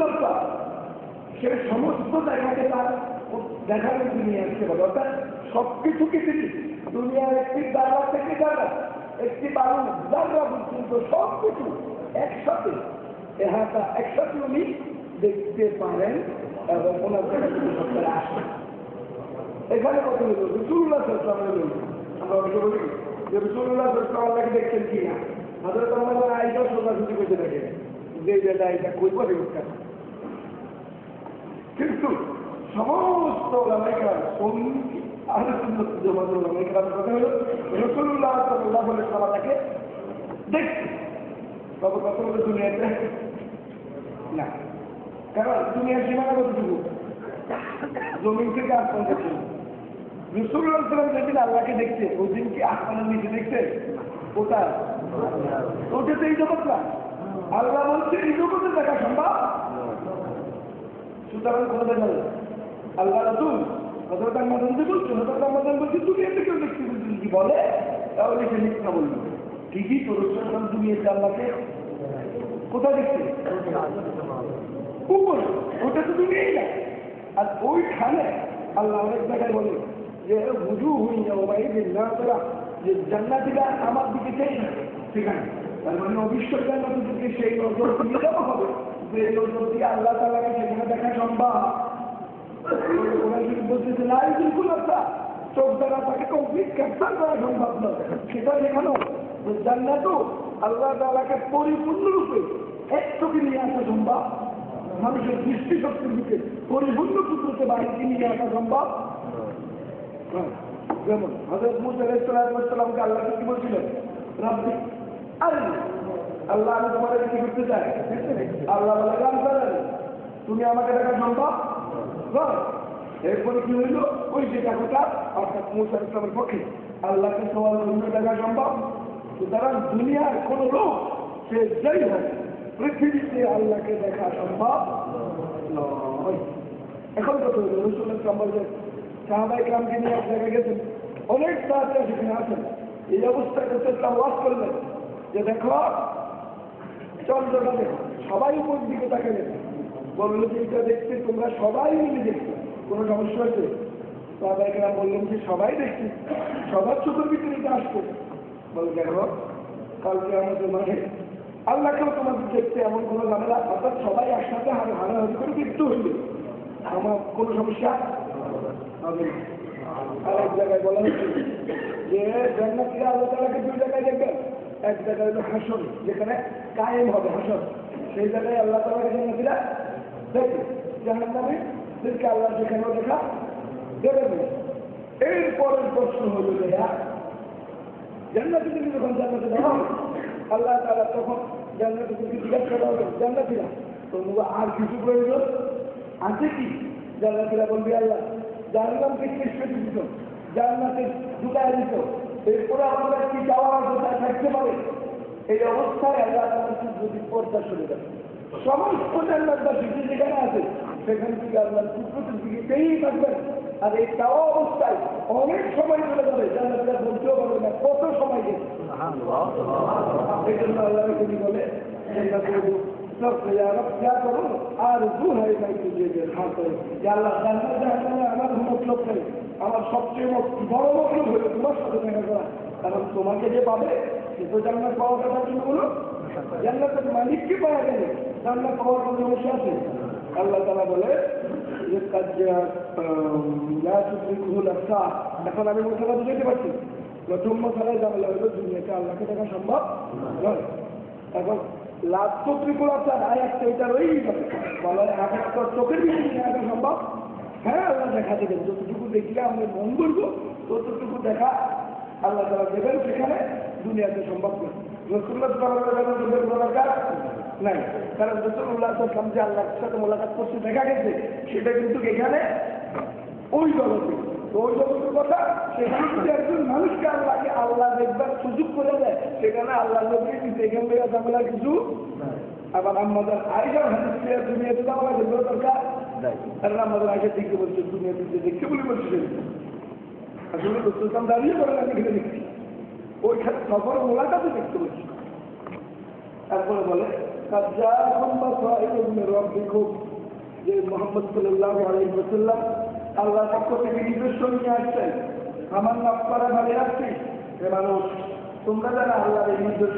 দরকার সে সমস্ত জায়গাকে তার দেখানোর দুনিয়া আসতে পারে। অর্থাৎ সবকিছুকে তিনি দুনিয়ার একটি জায়গা থেকে জায়গা, একটি বালু জায়গা পর্যন্ত সবকিছু একসাথে একসাথে উনি দেখতে পারেন এবং ওনার জায়গা থেকে সরকারে আসেন। এখানে কথা হলো রাসূলুল্লাহ সাল্লাল্লাহু আলাইহি ওয়াসাল্লাম, আমরা অনেকে বলি যে রাসূলুল্লাহ সাল্লাল্লাহু আলাইহি ওয়াসাল্লাম দেখছেন কিনা, হযরত ওমর আয়েশা সোজাসুজি করতে দেখেন যে এটা কই পড়ে উঠছে। কিন্তু সমস্ত ওলামায়ে আহলে সুন্নাত ওয়াল জামাতের ওলামায়ে কেরামের কথা হলো রাসূলুল্লাহ সাল্লাল্লাহু আলাইহি ওয়াসাল্লাম তাকে দেখছে, তবে কথা হলো দুনিয়াতে না, কারণ দুনিয়ার সীমানা কতটুকু, জমিন থেকে আসমান দেখছে। রাসূলুল্লাহ সাল্লাল্লাহু আলাইহি ওয়াসাল্লাম যেদিন আল্লাহকে দেখছে ওই দিন কি আসমানের নিচে দেখছে? কোথায়? ওটাতে এই জগৎ না। আল্লাহ বলছে এই জগতে দেখা সম্ভব। সুতরাং কোথায় দেখা যাবে? আল্লাহ রাসূল হযরত আহমদ বলছে, হযরত আহমদ বলছে দুনিয়াতে কেউ দেখতে যদি বলে তাহলে সে মিথ্যা বলবে। ঠিকই তো রাসূল দুনিয়াতে আল্লাহকে কোথায় দেখছে? উপরে, ওটা তো দুনিয়াই না। আর ওইখানে আল্লাহ অনেক জায়গায় বলে যে বুঝু হই না না তারা যে জান্নাতীরা আমার দিকে চাই না, সেখানে তার মানে অবশ্যই জান্নাতের দিকে সেই নজর দিয়ে দেওয়া হবে যে নজর দিয়ে আল্লাহ তাআলাকে সেখানে দেখা সম্ভব। ওরা যদি বলছে না বিলকুল একটা চোখ দ্বারা তাকে কমপ্লিট ক্যাপচার করা সম্ভব নয়, সেটা দেখানো জান্নাতও আল্লাহ তাআলাকে পরিপূর্ণরূপে এক চোখে নিয়ে আসা সম্ভব। মানুষের দৃষ্টিশক্তির দিকে পরিপূর্ণ সূত্রতে বাড়িতে নিয়ে আসা সম্ভব। যেমন হযরত মূসা আলাইহিস সালামকে আল্লাহ কি বলছিলেন? রাব্বি আরিনি, আল্লাহ আমি তোমার দিকে ঘুরতে চাই। আল্লাহ বলে তুমি আমাকে দেখা সম্ভব? এরপরে কি হইল? ওই যে কথাটা অর্থাৎ মূসা আলাইহিস সালামের পক্ষে আল্লাহকে সওয়াল করে দেখা সম্ভব। সুতরাং দুনিয়ার কোন লোক সে যাই হোক পৃথিবীতে আল্লাহকে দেখা সম্ভব নয়। এখন কত হইল? রাসূলুল্লাহ সাল্লাল্লাহু সাহাবায়ে কেরামকে নিয়ে এক জায়গায় গেছেন, অনেক সাহাবীরা সেখানে আছেন। এই অবস্থায় রাসূলুল্লাহ ওয়াজ করলেন যে দেখো চন্দ্রটা দেখো, সবাই উপর দিকে তাকালে বললো যে এটা দেখতে তোমরা সবাই মিলে দেখছো, কোনো সমস্যা হয়েছে? সাহাবায়ে কেরাম বললেন যে সবাই দেখছি, সবার চোখের ভিতরে এটা আসছে। বলে দেখো কালকে আমাদের মাঠে আল্লাহকেও তোমাদের দেখতে এমন কোনো ঝামেলা, অর্থাৎ সবাই একসাথে হারাহারি করে দেখতে হইবে, আমার কোনো সমস্যা হবে না। আর এক জায়গায় বলা হচ্ছে যে জান্নাতীরা আল্লাহ তাআলাকে দুই জায়গায় দেখবেন, এক জায়গায় হলো হাসর, যেখানে কায়েম হবে হাসর, সেই জায়গায় আল্লাহ তাআলাকে জান্নাতীরা দেখবে, জাহান্নামীদেরকে আল্লাহ সেখানেও দেখা দেবে। এরপরের প্রশ্ন হলো যে জান্নাতীদেরকে যখন জান্নাতে দেওয়া হবে আল্লাহ তাআলা তখন জান্নাতীদেরকে জিজ্ঞাসা করা হবে, জান্নাতীরা তোমরা আর কিছু প্রয়োজন আছে কি? জান্নাতীরা বলবে আল্লাহ জাহান্নামকে সৃষ্টি দিত, জান্নাতে ঢুকায় দিত, এরপরে আমাদের কি যাওয়ার কথা থাকতে পারে? এই অবস্থায় আল্লাহ তাআলা যদি পর্দা সরে যাবে, সমস্ত জান্নাতবাসী যেখানে আছে সেখান থেকে আল্লাহর কুদরতের দিকে পেয়েই থাকবেন। আর এই চাওয়া অবস্থায় অনেক সময় চলে যাবে, জান্নাতীরা বলতেও পারবে না কত সময় গেছে। এই জন্য আল্লাহ তিনি বলে আর দূর হয়ে যায় আল্লাহ আমার মতলব নেই, আমার সবচেয়ে বড় মতলব হলো তোমার সাথে দেখা করা, কারণ তোমাকে যে পাবে সে তো জান্নাত পাওয়ার কথা তুমি বলো, জান্নাতের মালিককে পাওয়া গেলে জান্নাত পাওয়ার কোনো সমস্যা আছে? আল্লাহ তাআলা বলে এখন আমি মশলা বুঝাইতে পারছি। প্রথম মশলায় জানলা হলো দুনিয়াতে আল্লাহকে দেখা সম্ভব নয়। এখন লাভ তো ত্রিপুল আসার আয়াতটা এটা রয়েই যাবে, বলা একটা চোখের ভিতরে দেখা সম্ভব। হ্যাঁ আল্লাহ দেখা দেবেন, যতটুকু দেখলে আমরা মন করবো ততটুকু দেখা আল্লাহ তাআলা দেবেন, সেখানে দুনিয়াতে সম্ভব নয়। রাসূলুল্লাহ সাল্লাল্লাহু আলাইহি ওয়াসাল্লাম দরকার নাই, কারণ রাসূলুল্লাহ সাল্লাল্লাহু আলাইহি ওয়াসাল্লাম যে আল্লাহর সাথে মোলাকাত করতে দেখা গেছে সেটা কিন্তু এখানে ওই জগতে, ওই জগতের কথা সেখানে যদি একজন মানুষকে আল্লাহ দেখবার সুযোগ করে দেয় সেখানে আল্লাহ নবী কিন্তু এখান থেকে ঝামেলা কিছু। আবার আমাদের আয়েশার হাদিসে দুনিয়াতে যাওয়া দেখবার দরকার নাই, কারণ আমাদের আয়েশা দেখতে বলছে দুনিয়াতে দেখতে বলে বলছে আসলে রাসূল দাঁড়িয়ে করে আমি এখানে দেখছি, ওইখানে সফর মোলাকাতে দেখতে বলছি। তারপরে বলে قد جاءكم بصائر من ربكم যে মুহাম্মদ সাল্লাল্লাহু আলাইহি ওয়াসাল্লাম আল্লাহর পক্ষ থেকে নিদর্শন নিয়ে আসছেন। আমার নাম করা ভালো আসছি মানুষ তোমরা যারা আল্লাহর এই নিদর্শন